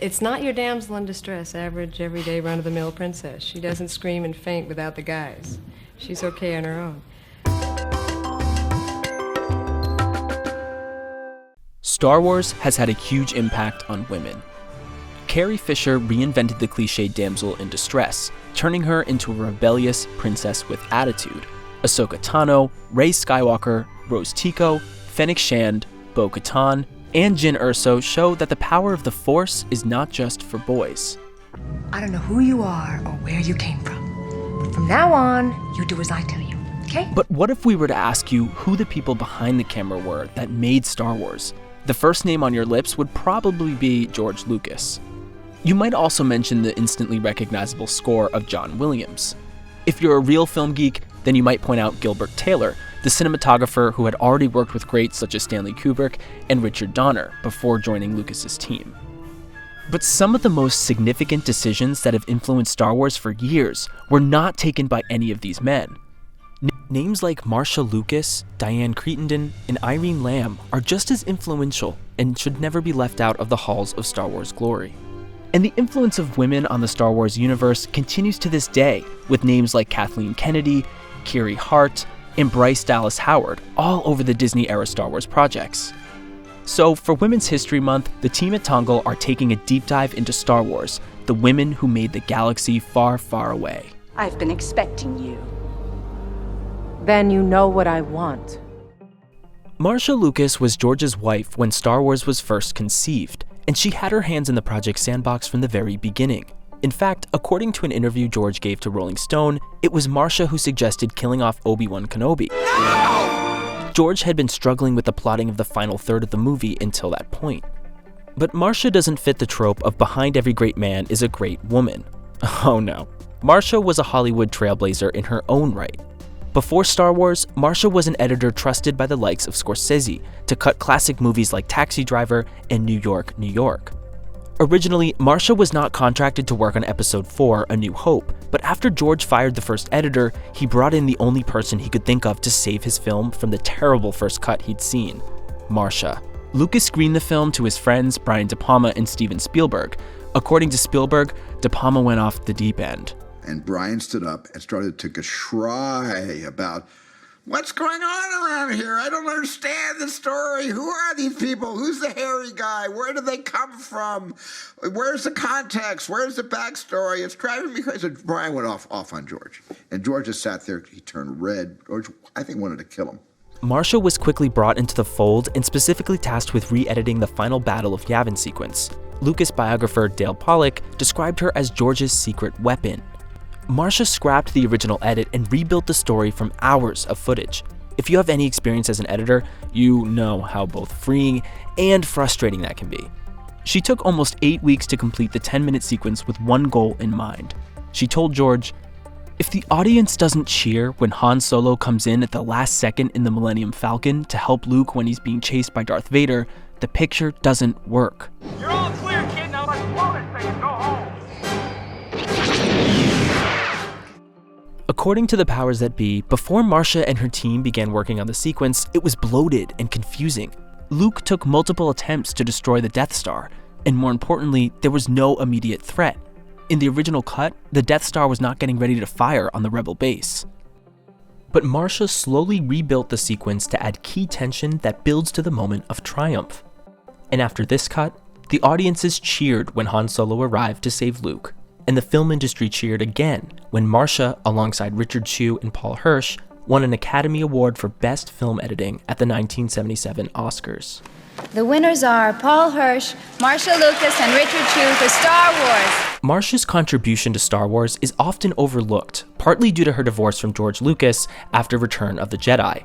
It's not your damsel in distress, average, everyday, run-of-the-mill princess. She doesn't scream and faint without the guys. She's okay on her own. Star Wars has had a huge impact on women. Carrie Fisher reinvented the cliched damsel in distress, turning her into a rebellious princess with attitude. Ahsoka Tano, Rey Skywalker, Tico, Fennec Shand, Bo-Katan, and Jyn Erso show that the power of the Force is not just for boys. I don't know who you are or where you came from, but from now on, you do as I tell you, okay? But what if we were to ask you who the people behind the camera were that made Star Wars? The first name on your lips would probably be George Lucas. You might also mention the instantly recognizable score of John Williams. If you're a real film geek, then you might point out Gilbert Taylor, the cinematographer who had already worked with greats such as Stanley Kubrick and Richard Donner before joining Lucas's team. But some of the most significant decisions that have influenced Star Wars for years were not taken by any of these men. Names like Marcia Lucas, Diane Crittenden, and Irene Lamb are just as influential and should never be left out of the halls of Star Wars glory. And the influence of women on the Star Wars universe continues to this day, with names like Kathleen Kennedy, Carrie Hart, and Bryce Dallas Howard all over the Disney-era Star Wars projects. So, for Women's History Month, the team at Tongal are taking a deep dive into Star Wars, the women who made the galaxy far, far away. I've been expecting you. Then you know what I want. Marcia Lucas was George's wife when Star Wars was first conceived, and she had her hands in the project sandbox from the very beginning. In fact, according to an interview George gave to Rolling Stone, it was Marcia who suggested killing off Obi-Wan Kenobi. No! George had been struggling with the plotting of the final third of the movie until that point. But Marcia doesn't fit the trope of behind every great man is a great woman. Oh no. Marcia was a Hollywood trailblazer in her own right. Before Star Wars, Marcia was an editor trusted by the likes of Scorsese to cut classic movies like Taxi Driver and New York, New York. Originally, Marcia was not contracted to work on Episode 4, A New Hope, but after George fired the first editor, he brought in the only person he could think of to save his film from the terrible first cut he'd seen, Marcia. Lucas screened the film to his friends Brian De Palma and Steven Spielberg. According to Spielberg, De Palma went off the deep end. And Brian stood up and started to geschrei about, what's going on around here? I don't understand the story. Who are these people? Who's the hairy guy? Where do they come from? Where's the context? Where's the backstory? It's driving me crazy. Brian went off on George. And George just sat there. He turned red. George, I think, wanted to kill him. Marcia was quickly brought into the fold and specifically tasked with re-editing the final Battle of Yavin sequence. Lucas biographer Dale Pollock described her as George's secret weapon. Marcia scrapped the original edit and rebuilt the story from hours of footage. If you have any experience as an editor, you know how both freeing and frustrating that can be. She took almost 8 weeks to complete the 10-minute sequence with one goal in mind. She told George, "If the audience doesn't cheer when Han Solo comes in at the last second in the Millennium Falcon to help Luke when he's being chased by Darth Vader, the picture doesn't work." You're all clear, kid. Now let's blow this thing and go home. According to the powers that be, before Marcia and her team began working on the sequence, it was bloated and confusing. Luke took multiple attempts to destroy the Death Star, and more importantly, there was no immediate threat. In the original cut, the Death Star was not getting ready to fire on the Rebel base. But Marcia slowly rebuilt the sequence to add key tension that builds to the moment of triumph. And after this cut, the audiences cheered when Han Solo arrived to save Luke. And the film industry cheered again when Marcia, alongside Richard Chew and Paul Hirsch, won an Academy Award for Best Film Editing at the 1977 Oscars. The winners are Paul Hirsch, Marcia Lucas, and Richard Chew for Star Wars. Marcia's contribution to Star Wars is often overlooked, partly due to her divorce from George Lucas after Return of the Jedi.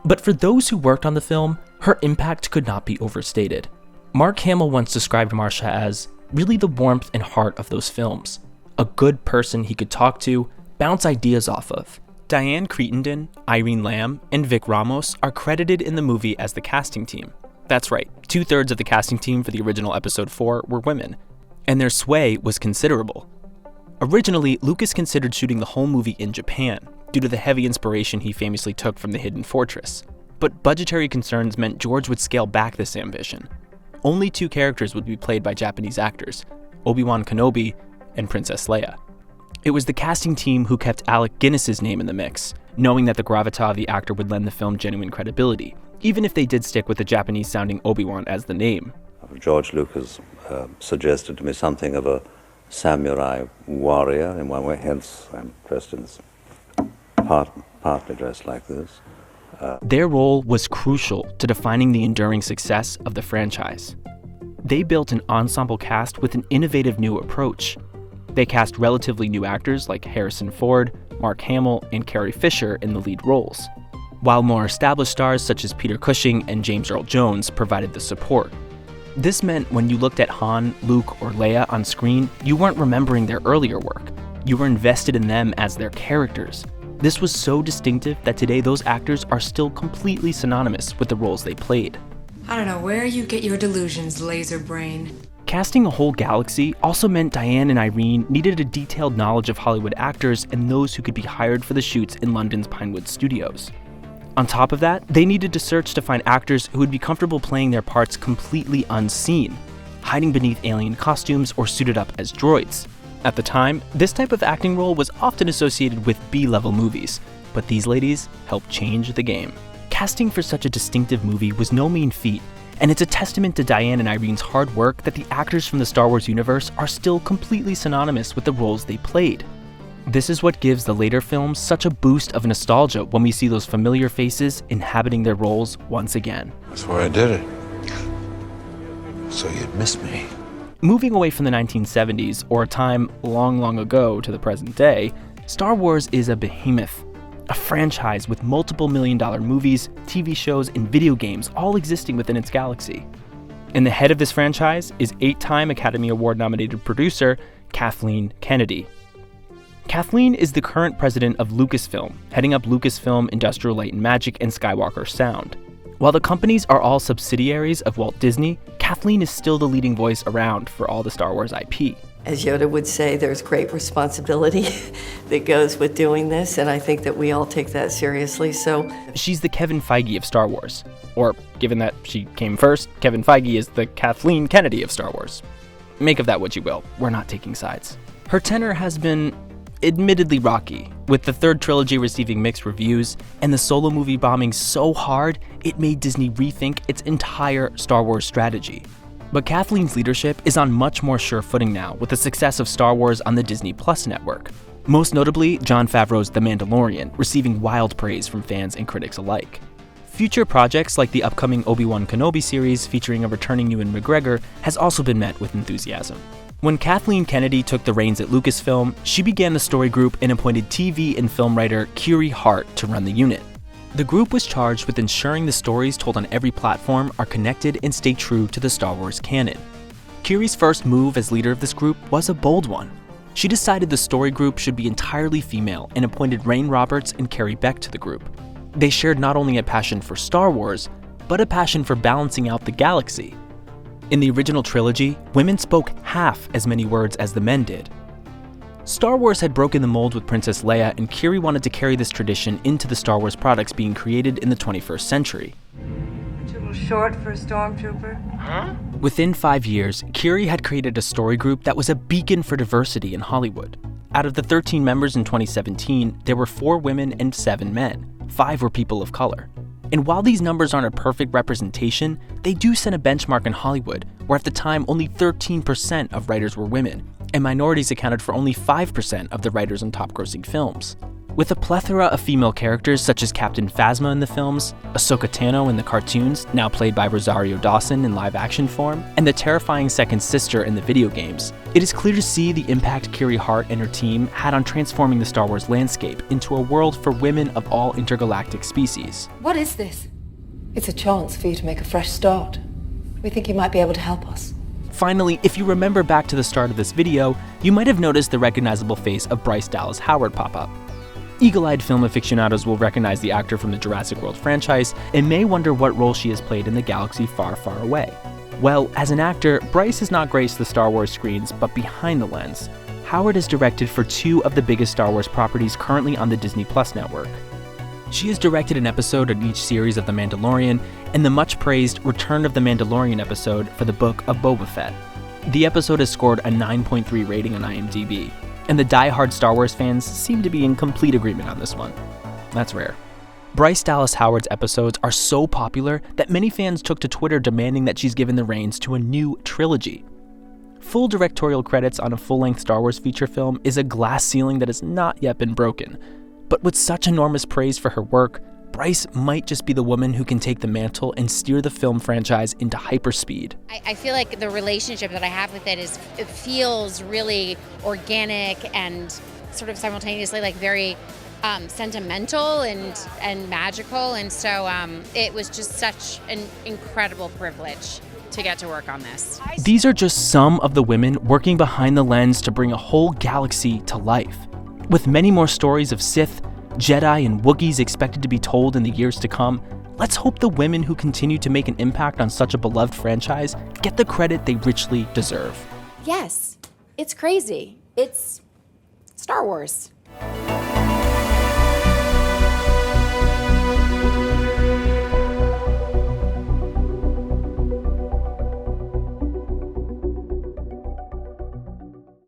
But for those who worked on the film, her impact could not be overstated. Mark Hamill once described Marcia as really the warmth and heart of those films. A good person he could talk to, bounce ideas off of. Diane Crittenden, Irene Lamb, and Vic Ramos are credited in the movie as the casting team. That's right, 2/3 of the casting team for the original Episode 4 were women, and their sway was considerable. Originally, Lucas considered shooting the whole movie in Japan, due to the heavy inspiration he famously took from The Hidden Fortress. But budgetary concerns meant George would scale back this ambition. only 2 characters would be played by Japanese actors, Obi-Wan Kenobi and Princess Leia. It was the casting team who kept Alec Guinness's name in the mix, knowing that the gravitas of the actor would lend the film genuine credibility, even if they did stick with the Japanese-sounding Obi-Wan as the name. George Lucas suggested to me something of a samurai warrior in one way, hence I'm dressed in this, partly dressed like this. Their role was crucial to defining the enduring success of the franchise. They built an ensemble cast with an innovative new approach. They cast relatively new actors like Harrison Ford, Mark Hamill, and Carrie Fisher in the lead roles, while more established stars such as Peter Cushing and James Earl Jones provided the support. This meant when you looked at Han, Luke, or Leia on screen, you weren't remembering their earlier work. You were invested in them as their characters. This was so distinctive that today those actors are still completely synonymous with the roles they played. I don't know where you get your delusions, laser brain. Casting a whole galaxy also meant Diane and Irene needed a detailed knowledge of Hollywood actors and those who could be hired for the shoots in London's Pinewood studios. On top of that, they needed to search to find actors who would be comfortable playing their parts completely unseen, hiding beneath alien costumes or suited up as droids. At the time, this type of acting role was often associated with B-level movies, but these ladies helped change the game. Casting for such a distinctive movie was no mean feat, and it's a testament to Diane and Irene's hard work that the actors from the Star Wars universe are still completely synonymous with the roles they played. This is what gives the later films such a boost of nostalgia when we see those familiar faces inhabiting their roles once again. That's why I did it. So you'd miss me. Moving away from the 1970s, or a time long, long ago to the present day, Star Wars is a behemoth. A franchise with multiple million-dollar movies, TV shows, and video games all existing within its galaxy. And the head of this franchise is 8-time Academy Award-nominated producer Kathleen Kennedy. Kathleen is the current president of Lucasfilm, heading up Lucasfilm, Industrial Light and Magic, and Skywalker Sound. While the companies are all subsidiaries of Walt Disney, Kathleen is still the leading voice around for all the Star Wars IP. As Yoda would say, there's great responsibility that goes with doing this, and I think that we all take that seriously. So she's the Kevin Feige of Star Wars. Or, given that she came first, Kevin Feige is the Kathleen Kennedy of Star Wars. Make of that what you will. We're not taking sides. Her tenure has been admittedly rocky, with the third trilogy receiving mixed reviews, and the Solo movie bombing so hard it made Disney rethink its entire Star Wars strategy. But Kathleen's leadership is on much more sure footing now with the success of Star Wars on the Disney Plus network. Most notably, Jon Favreau's The Mandalorian, receiving wild praise from fans and critics alike. Future projects like the upcoming Obi-Wan Kenobi series featuring a returning Ewan McGregor has also been met with enthusiasm. When Kathleen Kennedy took the reins at Lucasfilm, she began the story group and appointed TV and film writer Carrie Hart to run the unit. The group was charged with ensuring the stories told on every platform are connected and stay true to the Star Wars canon. Carrie's first move as leader of this group was a bold one. She decided the story group should be entirely female and appointed Rain Roberts and Carrie Beck to the group. They shared not only a passion for Star Wars, but a passion for balancing out the galaxy. In the original trilogy, women spoke half as many words as the men did. Star Wars had broken the mold with Princess Leia, and Carrie wanted to carry this tradition into the Star Wars products being created in the 21st century. A little short for a stormtrooper? Huh? Within 5 years, Carrie had created a story group that was a beacon for diversity in Hollywood. Out of the 13 members in 2017, there were 4 women and 7 men. 5 were people of color. And while these numbers aren't a perfect representation, they do set a benchmark in Hollywood, where at the time only 13% of writers were women, and minorities accounted for only 5% of the writers on top-grossing films. With a plethora of female characters such as Captain Phasma in the films, Ahsoka Tano in the cartoons, now played by Rosario Dawson in live-action form, and the terrifying second sister in the video games, it is clear to see the impact Carrie Hart and her team had on transforming the Star Wars landscape into a world for women of all intergalactic species. What is this? it's a chance for you to make a fresh start. We think you might be able to help us. Finally, if you remember back to the start of this video, you might have noticed the recognizable face of Bryce Dallas Howard pop up. Eagle-eyed film aficionados will recognize the actor from the Jurassic World franchise and may wonder what role she has played in the galaxy far, far away. Well, as an actor, Bryce has not graced the Star Wars screens, but behind the lens. Howard has directed for 2 of the biggest Star Wars properties currently on the Disney Plus network. She has directed an episode in each series of The Mandalorian and the much-praised Return of the Mandalorian episode for the Book of Boba Fett. The episode has scored a 9.3 rating on IMDb, and the die-hard Star Wars fans seem to be in complete agreement on this one. That's rare. Bryce Dallas Howard's episodes are so popular that many fans took to Twitter demanding that she's given the reins to a new trilogy. Full directorial credits on a full-length Star Wars feature film is a glass ceiling that has not yet been broken. But with such enormous praise for her work, Bryce might just be the woman who can take the mantle and steer the film franchise into hyperspeed. I feel like the relationship that I have with it feels really organic and sort of simultaneously like very sentimental and magical, and so it was just such an incredible privilege to get to work on this. These are just some of the women working behind the lens to bring a whole galaxy to life. With many more stories of Sith, Jedi, and Wookiees expected to be told in the years to come, let's hope the women who continue to make an impact on such a beloved franchise get the credit they richly deserve. Yes, it's crazy. It's Star Wars.